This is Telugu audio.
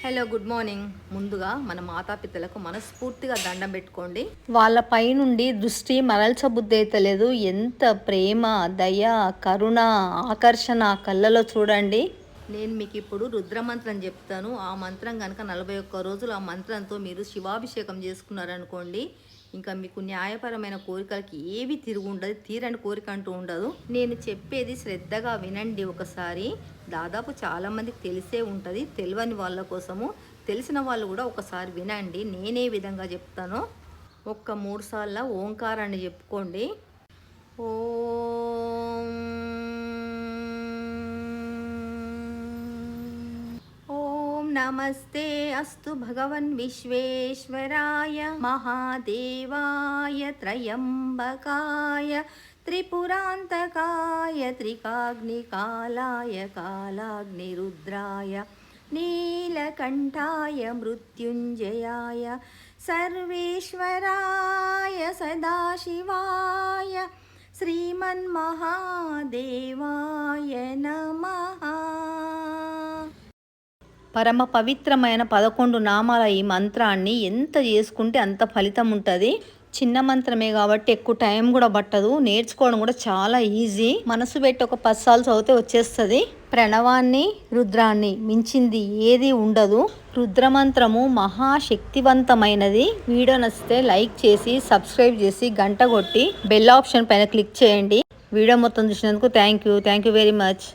Hello good morning. ముందుగా మన మాతాపితలకు మనస్ఫూర్తిగా దండం పెట్టుకోండి. వాళ్ళపై నుండి దృష్టి మరల్చబుద్ధి అయితే లేదు. ఎంత ప్రేమ, దయ, కరుణ, ఆకర్షణ కళ్ళలో చూడండి. నేను మీకు ఇప్పుడు రుద్రమంత్రం చెప్తాను. ఆ మంత్రం కనుక 41 రోజులు ఆ మంత్రంతో మీరు శివాభిషేకం చేసుకున్నారనుకోండి, ఇంకా మీకు న్యాయపరమైన కోరికలకి ఏవి తిరుగు ఉండదు, తీరని కోరిక అంటూ ఉండదు. నేను చెప్పేది శ్రద్ధగా వినండి ఒకసారి. దాదాపు చాలామందికి తెలిసే ఉంటుంది. తెలియని వాళ్ళ కోసము తెలిసిన వాళ్ళు కూడా ఒకసారి వినండి. నేనే విధంగా చెప్తానో. ఒక్క 3 సార్లు ఓంకారాన్ని చెప్పుకోండి. ఓం నమస్తే అస్తు భగవన్ విశ్వేశ్వరాయ మహాదేవాయ త్రయంబకాయ త్రిపురాంతకాయ త్రికాగ్నికాలాయ కాలాగ్నిరుద్రాయ నీలకంఠాయ మృత్యుంజయాయ సర్వేశ్వరాయ సదాశివాయ శ్రీమన్మహాదేవాయ నమః. పరమ పవిత్రమైన 11 నామాల ఈ మంత్రాన్ని ఎంత చేసుకుంటే అంత ఫలితం ఉంటుంది. చిన్న మంత్రమే కాబట్టి ఎక్కువ టైం కూడా పట్టదు. నేర్చుకోవడం కూడా చాలా ఈజీ. మనసు పెట్టి ఒక 10 సార్లు చదివితే వచ్చేస్తుంది. ప్రణవాన్ని, రుద్రాన్ని మించింది ఏది ఉండదు. రుద్రమంత్రము మహాశక్తివంతమైనది. వీడియో నచ్చితే లైక్ చేసి, సబ్స్క్రైబ్ చేసి, గంట కొట్టి బెల్ ఆప్షన్ పైన క్లిక్ చేయండి. వీడియో మొత్తం చూసినందుకు థ్యాంక్ యూ వెరీ మచ్.